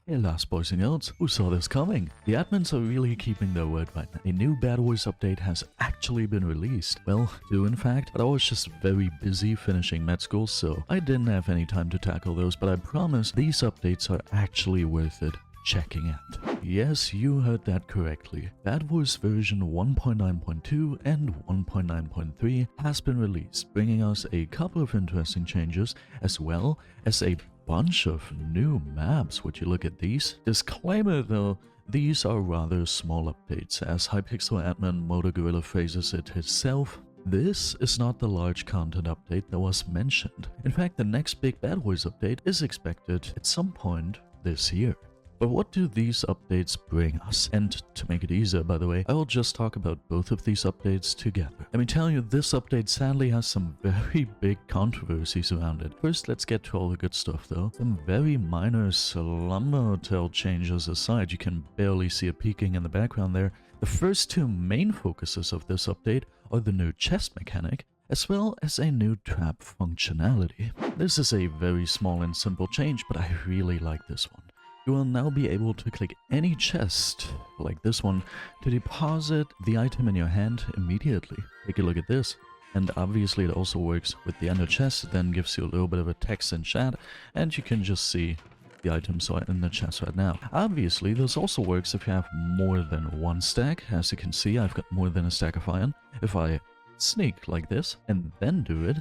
Alas, boys and girls, who saw this coming? The admins are really keeping their word right now. A new BedWars update has actually been released. Well, two in fact, but I was just very busy finishing med school, so I didn't have any time to tackle those, but I promise these updates are actually worth it checking out. Yes, you heard that correctly. BedWars version 1.9.2 and 1.9.3 has been released, bringing us a couple of interesting changes, as well as a bunch of new maps. Would you look at these? Disclaimer though, these are rather small updates, as Hypixel admin MotorGorilla phrases it himself. This is not the large content update that was mentioned. In fact, the next big BedWars update is expected at some point this year. But what do these updates bring us? And to make it easier, by the way, I will just talk about both of these updates together. Let me tell you, this update sadly has some very big controversies around it. First, let's get to all the good stuff though. Some very minor slumber hotel changes aside, you can barely see it peeking in the background there. The first two main focuses of this update are the new chest mechanic, as well as a new trap functionality. This is a very small and simple change, but I really like this one. You will now be able to click any chest, like this one, to deposit the item in your hand immediately. Take a look at this. And obviously it also works with the ender chest, then gives you a little bit of a text in chat, and you can just see the items are in the chest right now. Obviously, this also works if you have more than one stack. As you can see, I've got more than a stack of iron. If I sneak like this and then do it,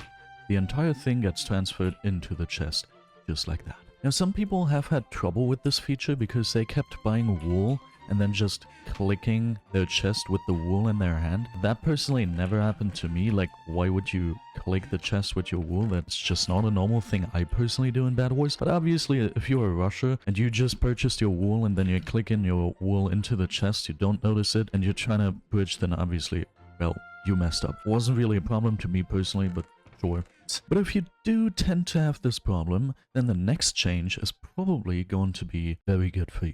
the entire thing gets transferred into the chest, just like that. Now, some people have had trouble with this feature because they kept buying wool and then just clicking their chest with the wool in their hand. That personally never happened to me. Like, why would you click the chest with your wool? That's just not a normal thing I personally do in BedWars. But obviously, if you're a rusher and you just purchased your wool and then you're clicking your wool into the chest, you don't notice it and you're trying to bridge, then obviously, well, you messed up. It wasn't really a problem to me personally, but sure. But if you do tend to have this problem, then the next change is probably going to be very good for you.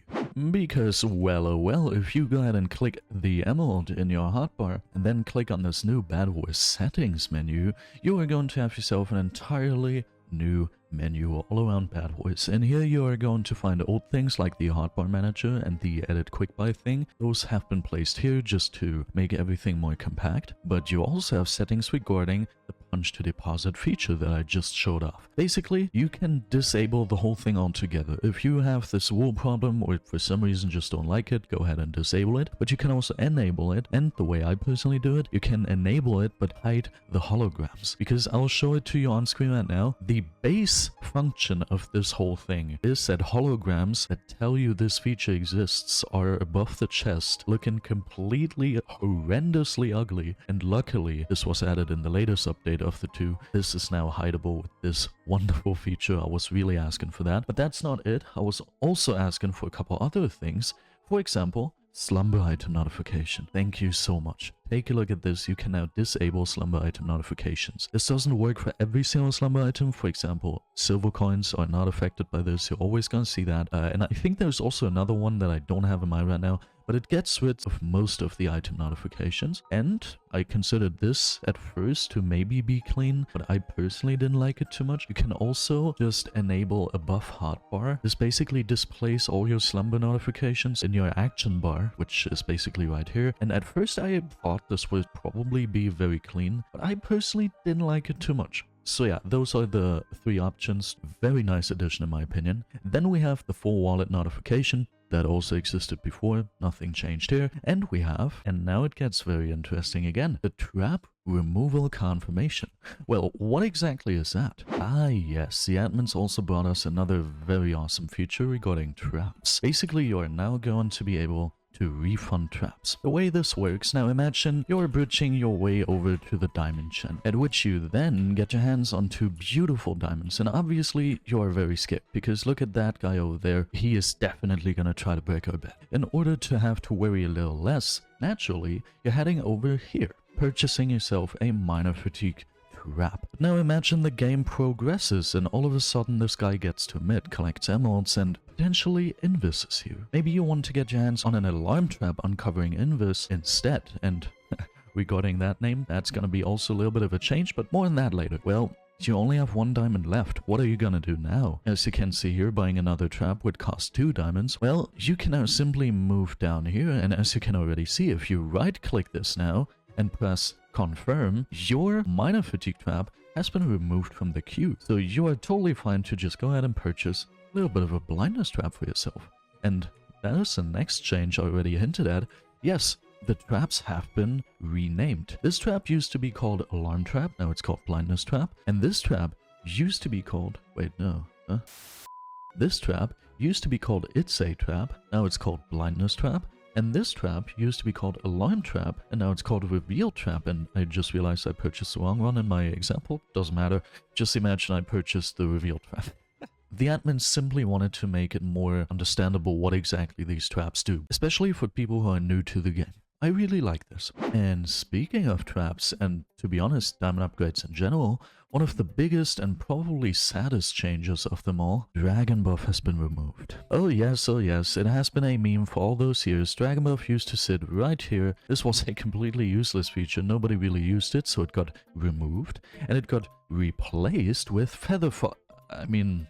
Because, well, oh well, if you go ahead and click the emerald in your hotbar and then click on this new BedWars settings menu, you are going to have yourself an entirely new menu all around BedWars. And here you are going to find old things like the hotbar manager and the edit quick buy thing. Those have been placed here just to make everything more compact. But you also have settings regarding the punch to deposit feature that I just showed off. Basically, you can disable the whole thing altogether. If you have this wool problem or for some reason just don't like it, go ahead and disable it. But you can also enable it, and the way I personally do it, you can enable it but hide the holograms. Because I'll show it to you on screen right now. The base function of this whole thing is that holograms that tell you this feature exists are above the chest, looking completely horrendously ugly, and luckily this was added in the latest update of the two. This is now hideable with this wonderful feature. I was really asking for that, but that's not it. I was also asking for a couple other things. For example, slumber item notification. Thank you so much. Take a look at this. You can now disable slumber item notifications. This doesn't work for every single slumber item. For example, silver coins are not affected by this. You're always going to see that. And I think there's also another one that I don't have in mind right now, but it gets rid of most of the item notifications. And I considered this at first to maybe be clean, but I personally didn't like it too much. You can also just enable a buff hotbar. This basically displays all your slumber notifications in your action bar, which is basically right here. And at first I thought this would probably be very clean, but I personally didn't like it too much. So yeah, those are the three options. Very nice addition in my opinion. Then we have the full wallet notification. That also existed before, nothing changed here. And we have, and now it gets very interesting again, the trap removal confirmation. Well, what exactly is that? Ah yes, the admins also brought us another very awesome feature regarding traps. Basically, you are now going to be able to refund traps. The way this works, now imagine you're bridging your way over to the diamond chain, at which you then get your hands on two beautiful diamonds, and obviously you are very scared because look at that guy over there. He is definitely gonna try to break our bed. In order to have to worry a little less, naturally you're heading over here, purchasing yourself a minor fatigue trap. Now imagine the game progresses and all of a sudden this guy gets to mid, collects emeralds, and potentially invises you. Maybe you want to get your hands on an alarm trap uncovering invis instead, and regarding that name, that's gonna be also a little bit of a change, but more on that later. Well, You only have 1 diamond left. What are you gonna do now? As you can see here, buying another trap would cost 2 diamonds. Well, you can now simply move down here, and as you can already see, if you right-click this now and press confirm, your miner fatigue trap has been removed from the queue. So you are totally fine to just go ahead and purchase a little bit of a blindness trap for yourself. And that is the next change already hinted at. Yes, the traps have been renamed. This trap used to be called Alarm Trap, now it's called Blindness Trap. And this trap used to be called... wait, no. This trap used to be called It's a Trap, now it's called Blindness Trap. And this trap used to be called Alarm Trap, and now it's called Reveal Trap. And I just realized I purchased the wrong one in my example. Doesn't matter. Just imagine I purchased the Reveal Trap. The admins simply wanted to make it more understandable what exactly these traps do, especially for people who are new to the game. I really like this. And speaking of traps, and to be honest, diamond upgrades in general, one of the biggest and probably saddest changes of them all, Dragon Buff has been removed. Oh yes, it has been a meme for all those years. Dragon Buff used to sit right here. This was a completely useless feature, nobody really used it, so it got removed, and it got replaced with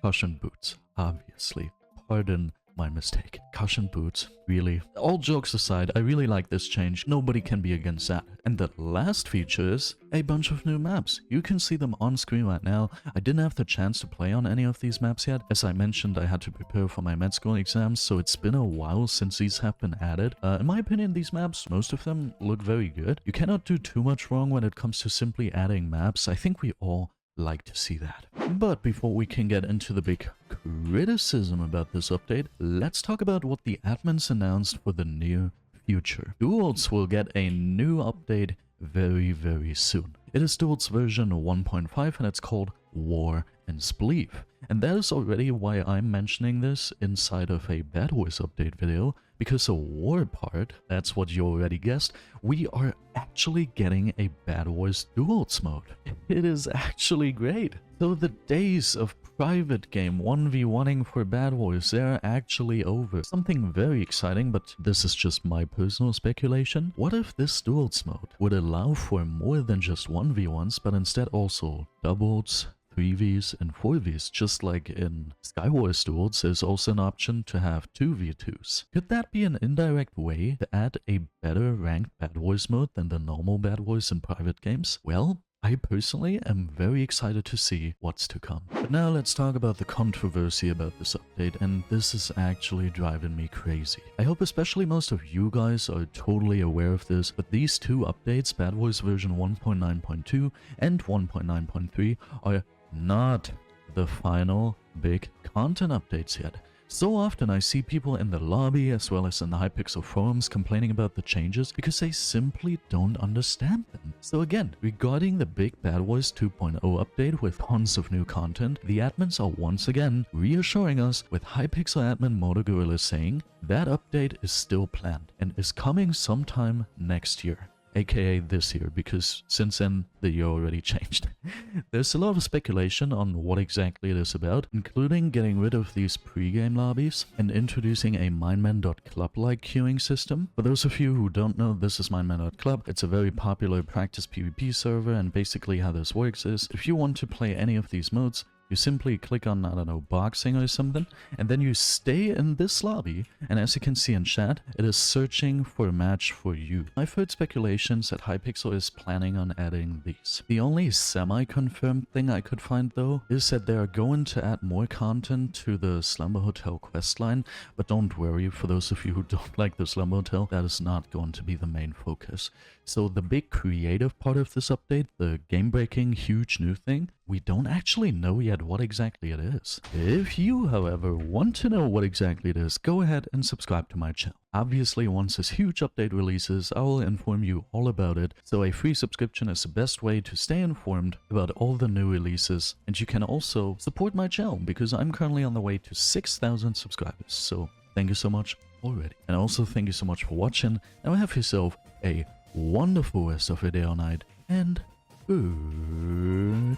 cushion boots, obviously. Pardon my mistake. Cushion boots, really. All jokes aside, I really like this change. Nobody can be against that. And the last feature is a bunch of new maps. You can see them on screen right now. I didn't have the chance to play on any of these maps yet. As I mentioned, I had to prepare for my med school exams, so it's been a while since these have been added. In my opinion, these maps, most of them look very good. You cannot do too much wrong when it comes to simply adding maps. I think we all like to see that. But before we can get into the big criticism about this update, let's talk about what the admins announced for the near future. Duels will get a new update very, very soon. It is Duels version 1.5 and it's called War and Spleef. And that is already why I'm mentioning this inside of a BedWars update video, because the war part, that's what you already guessed, we are actually getting a BedWars Duels mode. It is actually great. So the days of private game 1v1ing for BedWars, they're actually over. Something very exciting, but this is just my personal speculation. What if this Duels mode would allow for more than just 1v1s, but instead also doubles, 3vs and 4vs, just like in Skywars Duels, there's also an option to have 2v2s. Could that be an indirect way to add a better ranked BedWars mode than the normal BedWars in private games? Well, I personally am very excited to see what's to come. But now let's talk about the controversy about this update, and this is actually driving me crazy. I hope especially most of you guys are totally aware of this, but these two updates, BedWars version 1.9.2 and 1.9.3, are not the final big content updates yet. So often I see people in the lobby as well as in the Hypixel forums complaining about the changes because they simply don't understand them. So again, regarding the big BedWars 2.0 update with tons of new content, the admins are once again reassuring us with Hypixel admin MotorGorilla saying that update is still planned and is coming sometime next year. AKA this year, because since then the year already changed. There's a lot of speculation on what exactly it is about, including getting rid of these pre-game lobbies and introducing a mineman.club-like queuing system. For those of you who don't know, this is mineman.club. It's a very popular practice PvP server, and basically how this works is, if you want to play any of these modes, you simply click on, I don't know, boxing or something, and then you stay in this lobby, and as you can see in chat, it is searching for a match for you. I've heard speculations that Hypixel is planning on adding these. The only semi-confirmed thing I could find though, is that they are going to add more content to the Slumber Hotel questline, but don't worry, for those of you who don't like the Slumber Hotel, that is not going to be the main focus. So the big creative part of this update, the game-breaking huge new thing, we don't actually know yet what exactly it is. If you, however, want to know what exactly it is, go ahead and subscribe to my channel. Obviously, once this huge update releases, I will inform you all about it, so a free subscription is the best way to stay informed about all the new releases, and you can also support my channel, because I'm currently on the way to 6,000 subscribers, so thank you so much already. And also thank you so much for watching, and have yourself a wonderful rest of your day or night, and goodbye.